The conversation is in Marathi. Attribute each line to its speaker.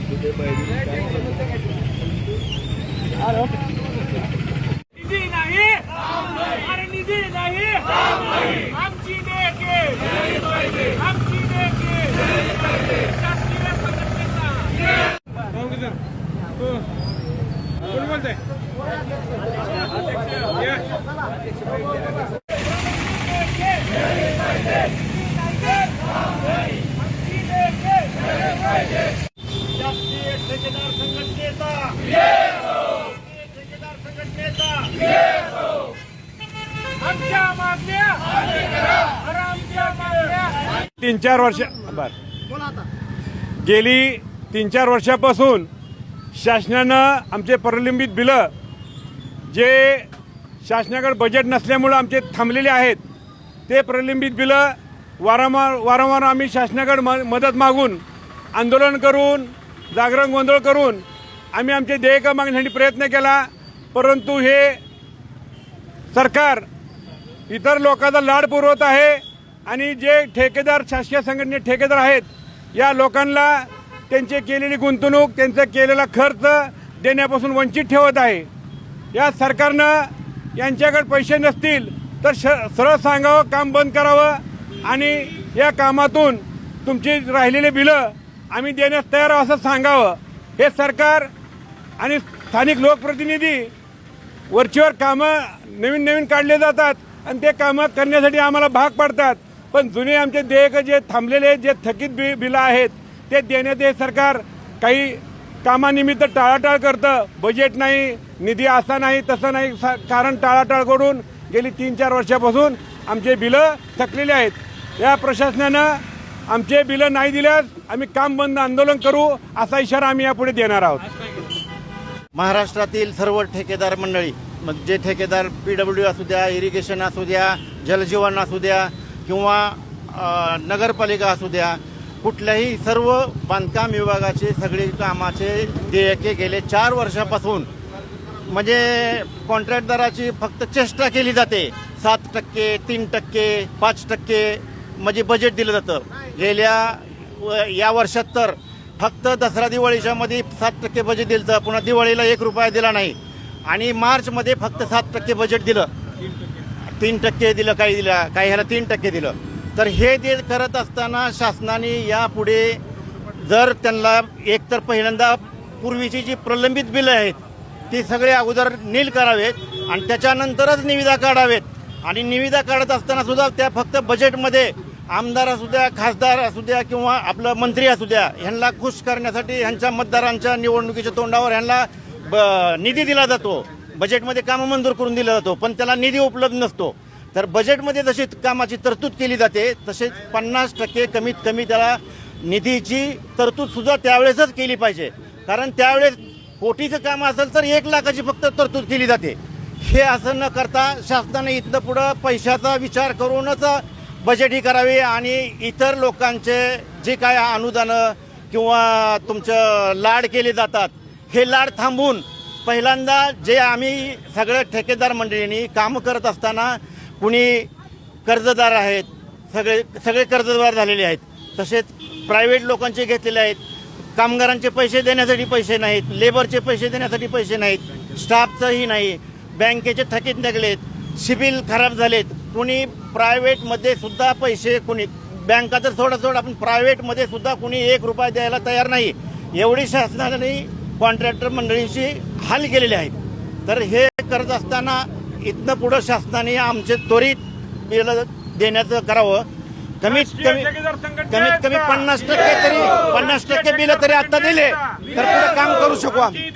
Speaker 1: निधी नाही, अरे निधी नाही, आमची देके, आमची देके, शासकीय संघटनेचा कोण बोलतंय? शासकीय ठेकेदार संघटनेचा, ठेकेदार संघटनेचा आमच्या मागण्या, आमच्या मागण्या
Speaker 2: 3-4 वर्ष गेली 3-4 वर्षापासून शासनानं आमचे प्रलंबित बिलं जे शासनाकडे बजेट नसल्यामुळं आमचे थांबलेले आहेत ते प्रलंबित बिलं वारंवार आम्ही शासनाकडे मदत मागून आंदोलन करून जागरण गोंधळ करून आम्ही आमचे देयक मागण्यासाठी प्रयत्न केला, परंतु हे सरकार इतर लोकांचा लाड पुरवत आहे आणि जे ठेकेदार शासकीय संघटने ठेकेदार आहेत या लोकांना त्यांचे केलेली गुंतवणूक त्यांचा केलेला खर्च देण्यापासून वंचित ठेवत आहे। या सरकारनं यांच्याकडे पैसे नसतील तर सरळ सांगावं, काम बंद करावं आणि या कामातून तुमची राहिलेले बिलं आम्ही देण्यास तयार असं सांगावं। हे सरकार आणि स्थानिक लोकप्रतिनिधी वरचीवर कामं नवीन काढले जातात आणि ते कामं करण्यासाठी आम्हाला भाग पडतात, पण जुने आमचे देयक जे थांबलेले जे थकीत बिलं आहेत ते देण्यात हे सरकार काही कामानिमित्त टाळाटाळ करतं। बजेट नाही, निधी असा नाही तसं नाही कारण टाळाटाळ करून गेली 3-4 वर्षापासून आमचे बिलं थकलेले आहेत। या प्रशासनानं आमचे बिलं नाही दिल्यास आम्ही काम बंद आंदोलन करू असा इशारा आम्ही यापुढे देणार आहोत।
Speaker 3: महाराष्ट्रातील सर्व ठेकेदार मंडळी, मग जे ठेकेदार PWD असू द्या, इरिगेशन असू द्या, जलजीवन असू द्या किंवा नगरपालिका असू द्या, कुठल्याही सर्व बांधकाम विभागाचे सगळे कामाचे देयके गेले 4 वर्षापासून म्हणजे कॉन्ट्रॅक्टदाराची फक्त चेष्टा केली जाते। 7%, 3%, 5% म्हणजे बजेट दिलं जातं। या वर्षात तर फक्त दसरा दिवाळीच्या मध्ये 7% बजेट दिलं, पुन्हा दिवाळीला 1 रुपया दिला नाही आणि मार्चमध्ये फक्त 7% बजेट दिलं, 3% दिलं, काही ह्याला 3% दिलं। तर हे ते करत असताना शासनाने यापुढे जर त्यांना एकतर पहिल्यांदा पूर्वीची जी प्रलंबित बिलं आहेत ती सगळे अगोदर नील करावेत आणि त्याच्यानंतरच निविदा काढावेत आणि निविदा काढत असताना सुद्धा त्या फक्त बजेटमध्ये आमदार असू द्या, खासदार असू द्या किंवा आपलं मंत्री असू द्या ह्यांना खुश करण्यासाठी ह्यांच्या मतदारांच्या निवडणुकीच्या तोंडावर ह्यांना निधी दिला जातो, बजेटमध्ये कामं मंजूर करून दिला जातो, पण त्याला निधी उपलब्ध नसतो। तर बजेटमध्ये जशी कामाची तरतूद केली जाते तसेच 50% कमीत कमी त्याला निधीची तरतूद सुद्धा त्यावेळेसच केली पाहिजे, कारण त्यावेळेस कोटीचं काम असेल तर 1 लाखाची फक्त तरतूद केली जाते। हे असं न करता शासनाने इथनं पुढं पैशाचा विचार करूनच बजेट ही करावे आणि इतर लोकांचे जे काय अनुदानं किंवा तुमचं लाड केले जातात हे लाड थांबवून पहिल्यांदा जे आम्ही सगळ्या ठेकेदार मंडळींनी कामं करत असताना कुणी कर्जदार आहेत, सगळे कर्जदार झालेले आहेत, तसेच प्रायव्हेट लोकांचे घेतलेले आहेत, कामगारांचे पैसे देण्यासाठी पैसे नाहीत, लेबरचे पैसे देण्यासाठी पैसे नाहीत, स्टाफचंही नाही, बँकेचे थकीत निघालेत, सिबिल खराब झालेत, कुणी प्रायव्हेटमध्ये सुद्धा पैसे कुणी बँका तर सोडा आपण प्रायव्हेटमध्ये सुद्धा कुणी 1 रुपया द्यायला तयार नाही, एवढी शासनाने कॉन्ट्रॅक्टर मंडळींची हाल केलेले आहेत। तर हे करत असताना इथनं पुढं शासनाने आमचे त्वरित बिल देण्याचं करावं। कमीत कमी 50% तरी 50% बिल तरी आता दिले तर पुढे काम करू शकू आम्ही।